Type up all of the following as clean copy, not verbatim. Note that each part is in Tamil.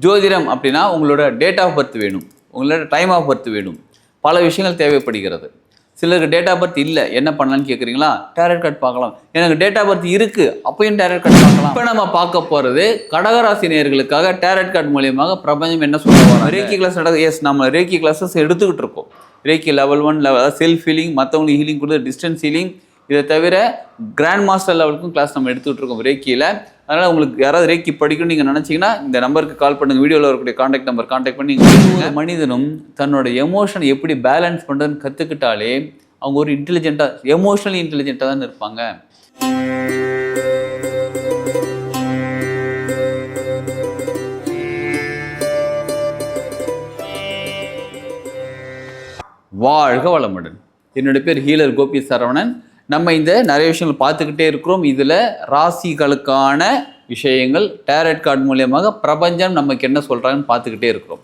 ஜோதிடம் அப்படின்னா உங்களோட டேட் ஆஃப் பர்த் வேணும், உங்களோட டைம் ஆஃப் பர்த் வேணும், பல விஷயங்கள் தேவைப்படுகிறது. சிலருக்கு டேட் ஆஃப் பர்த் இல்லை, என்ன பண்ணலான்னு கேட்குறீங்களா? டேரட் கார்டு பார்க்கலாம். எனக்கு டேட் ஆஃப் பர்த் இருக்குது, அப்பயும் டேரட் கார்டு பார்க்கலாம். இப்போ நம்ம பார்க்க போகிறது கடகராசி நேயர்களுக்காக டேரட் கார்டு மூலியமாக பிரபஞ்சம் என்ன சொல்லுவாங்க. ரேக்கி கிளாஸ் நம்ம ரேக்கி கிளாஸஸ் எடுத்துக்கிட்டு இருக்கோம். ரேக்கி லெவல் 1 லெவல், செல்ஃப் ஹீலிங், மற்றவங்களுக்கு ஹீலிங் கொடுத்து டிஸ்டன்ஸ் ஹீலிங், இதை தவிர கிராண்ட் மாஸ்டர் லெவலுக்கும் கிளாஸ் நம்ம எடுத்துகிட்டு இருக்கோம் ரேக்கியில். அதனால் உங்களுக்கு யாராவது ரேக்கி படிக்கணும்னு நீங்கள் நினச்சிங்கன்னா இந்த நம்பருக்கு கால் பண்ணுங்கள். வீடியோவில் இருக்கக்கூடிய காண்டாக்ட் நம்பர் காண்டாக்ட் பண்ணி நீங்கள் மனிதனும் தன்னோட எமோஷன் எப்படி பேலன்ஸ் பண்ணுறதுன்னு கற்றுக்கிட்டாலே அவங்க ஒரு இன்டெலிஜென்ட்டாக, எமோஷனலி இன்டெலிஜென்ட்டாக தான் இருப்பாங்க. வாழ்க வளமுடன். என்னுடைய பேர் ஹீலர் கோபி சரவணன். நம்ம இந்த நிறைய விஷயங்கள் பார்த்துக்கிட்டே இருக்கிறோம். இதில் ராசிகளுக்கான விஷயங்கள் டேரட் கார்டு மூலியமாக பிரபஞ்சம் நமக்கு என்ன சொல்கிறாங்கன்னு பார்த்துக்கிட்டே இருக்கிறோம்.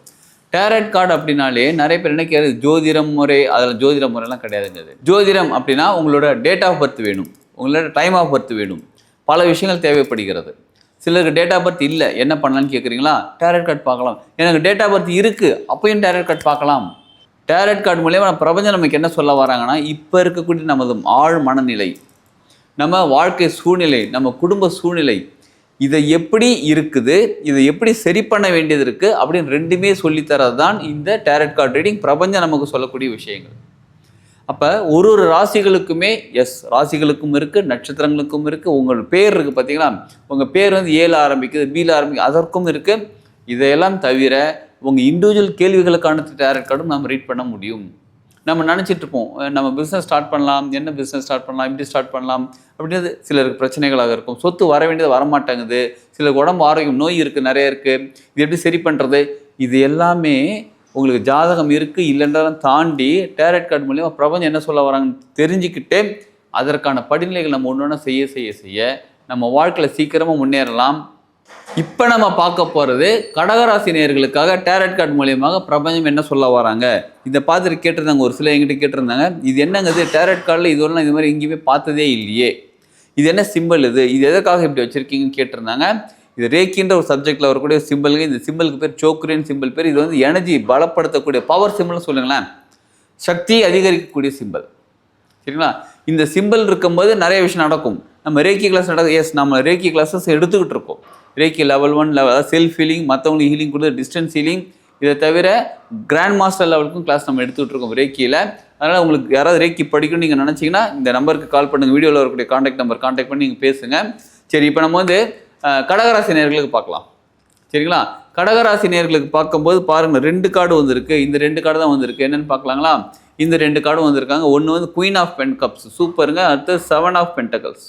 டேரட் கார்டு அப்படின்னாலே நிறைய பேர் என்ன கேட்குறது, ஜோதிடம் முறை, அதில் ஜோதிட முறைலாம் கிடையாதுங்கிறது. ஜோதிடம் அப்படின்னா உங்களோட டேட் ஆஃப் பர்த் வேணும், உங்களோட டைம் ஆஃப் பர்த் வேணும், பல விஷயங்கள் தேவைப்படுகிறது. சிலருக்கு டேட் ஆஃப் பர்த் இல்லை, என்ன பண்ணலான்னு கேட்குறீங்களா? டேரட் கார்டு பார்க்கலாம். எனக்கு டேட் ஆஃப் பர்த் இருக்குது, அப்பயும் டேரட் கார்டு பார்க்கலாம். டேரட் கார்டு மூலியமாக பிரபஞ்சம் நமக்கு என்ன சொல்ல வராங்கன்னா, இப்போ இருக்கக்கூடிய நமது ஆழ் மனநிலை, நம்ம வாழ்க்கை சூழ்நிலை, நம்ம குடும்ப சூழ்நிலை, இதை எப்படி இருக்குது, இதை எப்படி சரி பண்ண வேண்டியது இருக்குது அப்படின்னு ரெண்டுமே சொல்லித்தரது தான் இந்த டேரட் கார்டு ரீடிங். பிரபஞ்சம் நமக்கு சொல்லக்கூடிய விஷயங்கள். அப்போ ஒரு ஒரு ராசிகளுக்குமே ராசிகளுக்கும் இருக்குது, நட்சத்திரங்களுக்கும் இருக்குது. உங்கள் பேர் இருக்குது பார்த்தீங்களா, உங்கள் பேர் வந்து ஏல ஆரம்பிக்குது, பியில் ஆரம்பிக்குது, அதற்கும் இருக்குது. இதையெல்லாம் தவிர உங்கள் இண்டிவிஜுவல் கேள்விகளுக்கான டேரட் கார்டும் நம்ம ரீட் பண்ண முடியும். நம்ம நினச்சிட்டு இருப்போம், நம்ம பிஸ்னஸ் ஸ்டார்ட் பண்ணலாம், என்ன பிஸ்னஸ் ஸ்டார்ட் பண்ணலாம், இப்படி ஸ்டார்ட் பண்ணலாம் அப்படின்றது சிலருக்கு பிரச்சனைகளாக இருக்கும். சொத்து வர வேண்டியது வரமாட்டேங்குது, சிலருக்கு உடம்பு ஆரோக்கியம் நோய் இருக்குது, நிறைய இருக்குது, இது எப்படி சரி பண்ணுறது, இது எல்லாமே உங்களுக்கு ஜாதகம் இருக்குது இல்லைன்றதான் தாண்டி டேரட் கார்டு மூலியமாக பிரபஞ்சம் என்ன சொல்ல வராங்கன்னு தெரிஞ்சுக்கிட்டு அதற்கான படிநிலைகள் நம்ம ஒன்று ஒன்றா செய்ய செய்ய செய்ய நம்ம வாழ்க்கையில் சீக்கிரமாக முன்னேறலாம். இப்போ நம்ம பார்க்க போகிறது கடகராசி நேயர்களுக்காக டேரட் கார்டு மூலியமாக பிரபஞ்சம் என்ன சொல்ல வராங்க. இதை பார்த்துட்டு கேட்டிருந்தாங்க, ஒரு சில எங்கிட்ட கேட்டிருந்தாங்க, இது என்னங்க இது டேரட் கார்டில் இதுவரெல்லாம் இது மாதிரி எங்கேயுமே பார்த்ததே இல்லையே, இது என்ன சிம்பிள், இது எதற்காக இப்படி வச்சுருக்கீங்கன்னு கேட்டிருந்தாங்க. இது ரேக்கின்ற ஒரு சப்ஜெக்டில் வரக்கூடிய சிம்பிளுங்க. இந்த சிம்பிளுக்கு பேர் சோக்ரேன் சிம்பிள் பேர். இது வந்து எனர்ஜி பலப்படுத்தக்கூடிய பவர் சிம்பிள்னு சொல்லுங்களேன், சக்தியை அதிகரிக்கக்கூடிய சிம்பிள். சரிங்களா? இந்த சிம்பிள் இருக்கும்போது நிறைய விஷயம் நடக்கும். நம்ம ரேக்கி கிளாஸ் நம்ம ரேக்கி கிளாஸஸ் எடுத்துக்கிட்டு இருக்கோம். ரேக்கி லெவல் 1 லெவல், செல்ஃப் ஹீலிங், மற்றவங்களுக்கு ஹீலிங் கொடுத்து டிஸ்டன்ஸ் ஹீலிங், இதை தவிர கிராண்ட் மாஸ்டர் லெவலுக்கும் கிளாஸ் நம்ம எடுத்துக்கிட்டு இருக்கோம் ரேக்கியில். அதனால் உங்களுக்கு யாராவது ரேக்கி படிக்கணும்னு நீங்கள் நினச்சிங்கன்னா இந்த நம்பருக்கு கால் பண்ணுங்கள். வீடியோவில் இருக்கக்கூடிய காண்டாக்ட் நம்பர் காண்டாக்ட் பண்ணி நீங்கள் பேசுங்க. சரி, இப்போ நம்ம வந்து கடகராசி நேயர்களுக்கு பார்க்கலாம். சரிங்களா? கடகராசி நேயர்களுக்கு பார்க்கும்போது பாருங்கள், 2 கார்டு வந்திருக்கு. இந்த 2 கார்டு தான் வந்திருக்கு. என்னென்னு பார்க்கலாங்களா? இந்த 2 கார்டும் வந்திருக்காங்க. ஒன்று வந்து குயின் ஆஃப் பென் கப்ஸ், சூப்பருங்க. அடுத்து 7 ஆஃப் பென்டகல்ஸ்,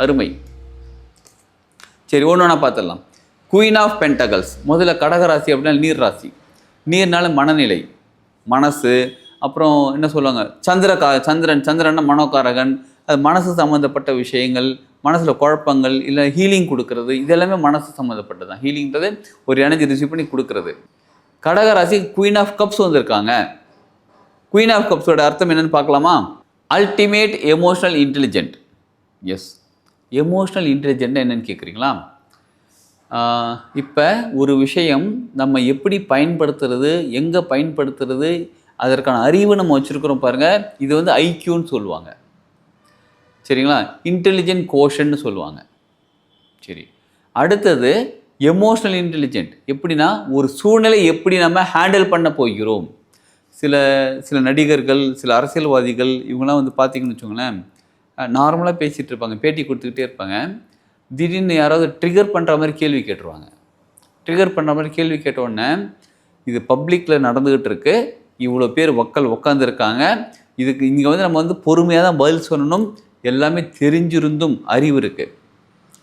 அருமை. சரி, ஒன்று ஒன்றா பார்த்துடலாம். குயின் ஆஃப் பென்டகல்ஸ், முதல்ல கடகராசி அப்படின்னா நீர் ராசி. நீர்னால மனநிலை, மனசு, அப்புறம் என்ன சொல்லுவாங்க, சந்திரன்னா மனோகாரகன். அது மனசு சம்மந்தப்பட்ட விஷயங்கள், மனசில் குழப்பங்கள், இல்லை ஹீலிங் கொடுக்கறது, இதெல்லாமே மனசு சம்மந்தப்பட்டது தான். ஹீலிங்கிறது ஒரு எனர்ஜி ரிசீவ் பண்ணி கொடுக்கறது. கடகராசி குயின் ஆஃப் கப்ஸ் வந்திருக்காங்க. குயின் ஆஃப் கப்ஸோட அர்த்தம் என்னென்னு பார்க்கலாமா? Ultimate emotional intelligent. Emotional intelligent என்னன்னு கேட்குறீங்களா? இப்போ ஒரு விஷயம் நம்ம எப்படி பயன்படுத்துறது, எங்கே பயன்படுத்துறது, அதற்கான அறிவு நம்ம வச்சுருக்கிறோம் பாருங்கள். இது வந்து ஐக்யூன்னு சொல்லுவாங்க. சரிங்களா? இன்டெலிஜென்ட் கோஷன்னு சொல்லுவாங்க. சரி, அடுத்தது எமோஷ்னல் இன்டெலிஜென்ட். எப்படின்னா ஒரு சூழ்நிலை எப்படி நம்ம ஹேண்டில் பண்ண போகிறோம். சில நடிகர்கள், சில அரசியல்வாதிகள், இவங்களாம் வந்து பார்த்திங்கன்னு வச்சுக்கோங்களேன், நார்மலாக பேசிகிட்டு இருப்பாங்க, பேட்டி கொடுத்துக்கிட்டே இருப்பாங்க. திடீர்னு யாராவது ட்ரிகர் பண்ணுற மாதிரி கேள்வி கேட்டுருவாங்க. ட்ரிகர் பண்ணுற மாதிரி கேள்வி கேட்டோடனே, இது பப்ளிக்கில் நடந்துக்கிட்டு இருக்கு, இவ்வளோ பேர் மக்கள் உட்காந்துருக்காங்க, இதுக்கு இங்கே வந்து நம்ம வந்து பொறுமையாக தான் பதில் சொல்லணும். எல்லாமே தெரிஞ்சிருந்தும் அறிவு இருக்குது,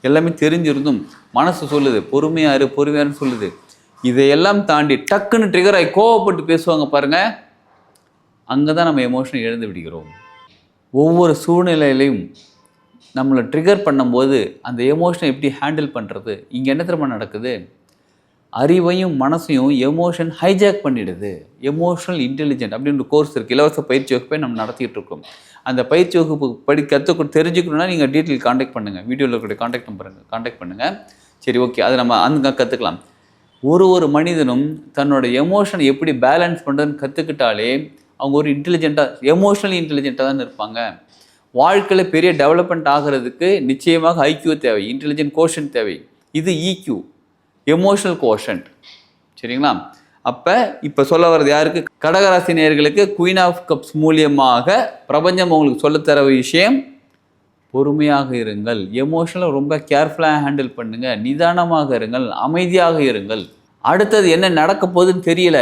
எல்லாமே தெரிஞ்சிருந்தும் மனசு சொல்லுது பொறுமையாருன்னு சொல்லுது. இதையெல்லாம் தாண்டி டக்குன்னு ட்ரிகர் ஆகி கோவப்பட்டு பேசுவாங்க பாருங்கள். அங்கே தான் நம்ம எமோஷனை இழந்து விடுகிறோம். ஒவ்வொரு சூழ்நிலையிலையும் நம்மளை ட்ரிகர் பண்ணும்போது அந்த எமோஷனை எப்படி ஹேண்டில் பண்ணுறது. இங்கே என்ன தெரியுமா நடக்குது, அறிவையும் மனசையும் எமோஷன் ஹைஜாக் பண்ணிடுது. எமோஷனல் இன்டெலிஜென்ட் அப்படின்னு ஒரு கோர்ஸ் இருக்குது, இலவச பயிற்சி வகுப்பை நம்ம நடத்திட்டு இருக்கோம். அந்த பயிற்சி வகுப்பு தெரிஞ்சுக்கணுன்னா நீங்கள் டீட்டெயில் காண்டாக்ட் பண்ணுங்கள். வீடியோவில் இருக்கக்கூடிய காண்டாக்ட் நம்பர் காண்டாக்ட் பண்ணுங்கள். சரி, ஓகே, அதை நம்ம அங்கே கற்றுக்கலாம். ஒரு மனிதனும் தன்னோட எமோஷனை எப்படி பேலன்ஸ் பண்ணுறதுன்னு கற்றுக்கிட்டாலே அவங்க ஒரு இன்டெலிஜென்ட்டாக எமோஷனலி இன்டெலிஜென்ட்டாக தான் இருப்பாங்க. வாழ்க்கையில் பெரிய டெவலப்மெண்ட் ஆகிறதுக்கு நிச்சயமாக ஐக்யூ தேவை, இன்டெலிஜென்ட் கோஷன்ட் தேவை. இது இக்யூ, எமோஷனல் கோஷன்ட். சரிங்களா? அப்போ இப்போ சொல்ல வர்றது யாருக்கு? கடகராசி நேயர்களுக்கு குயின் ஆஃப் கப்ஸ் மூலியமாக பிரபஞ்சம் உங்களுக்கு சொல்லித்தர விஷயம், பொறுமையாக இருங்கள், எமோஷனலை ரொம்ப கேர்ஃபுல்லாக ஹேண்டில் பண்ணுங்கள், நிதானமாக இருங்கள், அமைதியாக இருங்கள். அடுத்தது என்ன நடக்க போகுதுன்னு தெரியல,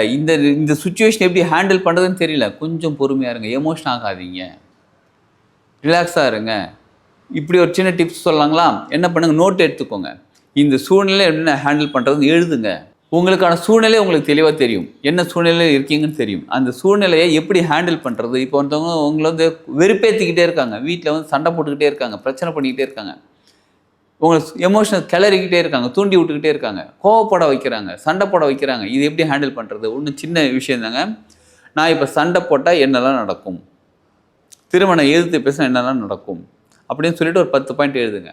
இந்த சுச்சுவேஷன் எப்படி ஹேண்டில் பண்ணுறதுன்னு தெரியல, கொஞ்சம் பொறுமையாக இருங்க, எமோஷன் ஆகாதீங்க, ரிலாக்ஸாக இருங்க. இப்படி ஒரு சின்ன டிப்ஸ் சொல்லலாங்களா? என்ன பண்ணுங்கள், நோட் எடுத்துக்கோங்க. இந்த சூழ்நிலை எப்படின்னா ஹேண்டில் பண்ணுறதுன்னு எழுதுங்க. உங்களுக்கான சூழ்நிலை உங்களுக்கு தெளிவாக தெரியும், என்ன சூழ்நிலையில் இருக்கீங்கன்னு தெரியும். அந்த சூழ்நிலையை எப்படி ஹேண்டில் பண்ணுறது. இப்போ ஒருத்தவங்க உங்களை வந்து வெறுப்பேற்றிக்கிட்டே இருக்காங்க, வீட்டில் வந்து சண்டை போட்டுக்கிட்டே இருக்காங்க, பிரச்சனை பண்ணிக்கிட்டே இருக்காங்க, உங்களை எமோஷனல் கிளறிக்கிட்டே இருக்காங்க, தூண்டி விட்டுக்கிட்டே இருக்காங்க, கோவப்பட வைக்கிறாங்க, சண்டை போட வைக்கிறாங்க. இது எப்படி ஹேண்டில் பண்ணுறது? ஒன்றும் சின்ன விஷயம் தாங்க. நான் இப்போ சண்டை போட்டால் என்னெல்லாம் நடக்கும், திருமணம் எதிர்த்து பேசினா என்னெல்லாம் நடக்கும் அப்படின்னு சொல்லிட்டு ஒரு 10 பாயிண்ட் எழுதுங்க.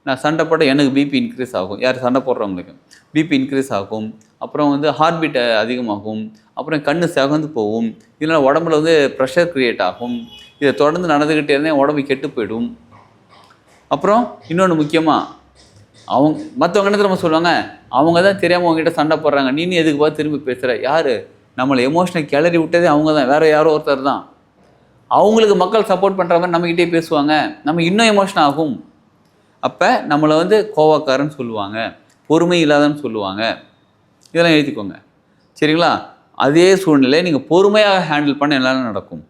நான் சண்டை போட்டால் எனக்கு பிபி இன்க்ரீஸ் ஆகும், யார் சண்டை போடுறவங்களுக்கு பிபி இன்க்ரீஸ் ஆகும், அப்புறம் வந்து ஹார்ட் பீட் அதிகமாகும், அப்புறம் கண்ணு சிவந்து போகும், இதனால் உடம்புல வந்து ப்ரெஷர் க்ரியேட் ஆகும், இதை தொடர்ந்து நடந்துக்கிட்டே இருந்தால் உடம்பு கெட்டு போயிடும். அப்புறம் இன்னொன்று முக்கியமாக, மற்றவங்க என்ன திரும்ப சொல்லுவாங்க, அவங்க தான் தெரியாமல் அவங்ககிட்ட சண்டை போடுறாங்க, நீ எதுக்கு பார்த்து திரும்பி பேசுகிற. யார் நம்மளை எமோஷனல் கிளறி விட்டதே அவங்க தான், வேறு யாரோ ஒருத்தர் தான். அவங்களுக்கு மக்கள் சப்போர்ட் பண்ணுற மாதிரி நம்மகிட்டே பேசுவாங்க, நம்ம இன்னும் எமோஷன் ஆகும். அப்போ நம்மளை வந்து கோவக்காரன்னு சொல்லுவாங்க, பொறுமை இல்லாதன்னு சொல்லுவாங்க. இதெல்லாம் எழுதிக்கோங்க. சரிங்களா? அதே சூழ்நிலையை நீங்கள் பொறுமையாக ஹேண்டில் பண்ண எல்லாம் நடக்கும்.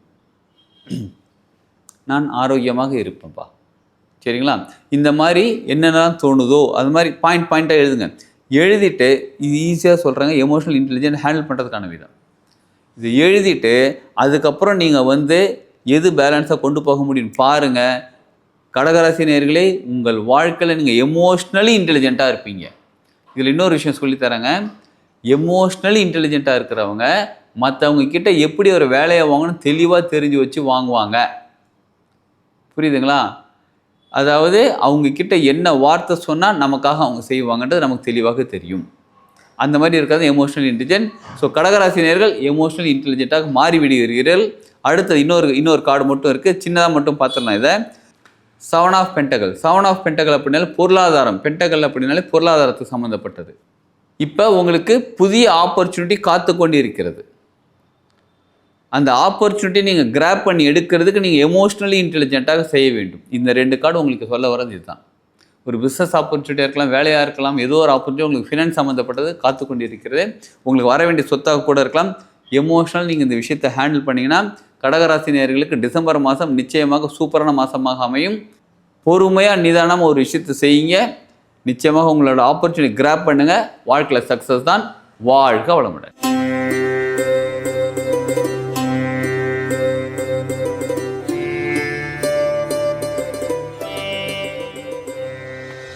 நான் ஆரோக்கியமாக இருப்பேன்ப்பா. சரிங்களா? இந்த மாதிரி என்னென்னலாம் தோணுதோ அது மாதிரி பாயிண்ட்டாக எழுதுங்க. எழுதிட்டு இது ஈஸியாக சொல்கிறாங்க, எமோஷனல் இன்டெலிஜென்ஸ் ஹேண்டில் பண்ணுறதுக்கான விதம். இது எழுதிட்டு அதுக்கப்புறம் நீங்கள் வந்து எது பேலன்ஸாக கொண்டு போக முடியும்னு பாருங்கள். கடகராசி நேயர்களே, உங்கள் வாழ்க்கையில் நீங்கள் எமோஷ்னலி இன்டெலிஜென்ட்டாக இருப்பீங்க. இதில் இன்னொரு விஷயம் சொல்லித்தரேங்க. எமோஷ்னலி இன்டெலிஜென்ட்டாக இருக்கிறவங்க மற்றவங்க கிட்ட எப்படி ஒரு வேலையை வாங்கணும்னு தெளிவாக தெரிஞ்சு வச்சு வாங்குவாங்க. புரியுதுங்களா? அதாவது அவங்கக்கிட்ட என்ன வார்த்தை சொன்னால் நமக்காக அவங்க செய்வாங்கன்றது நமக்கு தெளிவாக தெரியும். அந்த மாதிரி இருக்காது எமோஷனல் இன்டெலிஜென்ட். ஸோ கடகராசி நேயர்கள் எமோஷனல் இன்டெலிஜென்ட்டாக மாறிவிடுகிறீர்கள். அடுத்தது இன்னொரு கார்டு மட்டும் இருக்குது, சின்னதாக மட்டும் பார்த்துடலாம். இதை 7 ஆஃப் பென்டகல். 7 ஆஃப் பென்டகல் அப்படின்னாலே பொருளாதாரம், பென்டகல் அப்படின்னாலே பொருளாதாரத்துக்கு சம்மந்தப்பட்டது. இப்போ உங்களுக்கு புதிய ஆப்பர்ச்சுனிட்டி காத்து கொண்டு இருக்கிறது. அந்த ஆப்பர்ச்சுனிட்டி நீங்கள் கிராப் பண்ணி எடுக்கிறதுக்கு நீங்கள் எமோஷ்னலி இன்டெலிஜென்ட்டாக செய்ய வேண்டும். இந்த 2 கார்டு உங்களுக்கு சொல்ல வர்றது இதுதான். ஒரு பிஸ்னஸ் ஆப்பர்ச்சுனிட்டியாக இருக்கலாம், வேலையாக இருக்கலாம், ஏதோ ஒரு ஆப்பர்ச்சுனிட்டி உங்களுக்கு ஃபினான்ஸ் சம்மந்தப்பட்டது காத்து கொண்டு இருக்கிறது. உங்களுக்கு வர வேண்டிய சொத்தாக கூட இருக்கலாம். எமோஷனல் நீங்கள் இந்த விஷயத்தை ஹேண்டில் பண்ணிங்கன்னா கடகராசி நேயர்களுக்கு டிசம்பர் மாதம் நிச்சயமாக சூப்பரான மாதமாக அமையும். பொறுமையாக நிதானமாக ஒரு விஷயத்தை செய்யுங்க. நிச்சயமாக உங்களோட ஆப்பர்ச்சுனிட்டி கிராப் பண்ணுங்கள். வாழ்க்கையில் சக்ஸஸ் தான். வாழ்க வளமுடன்.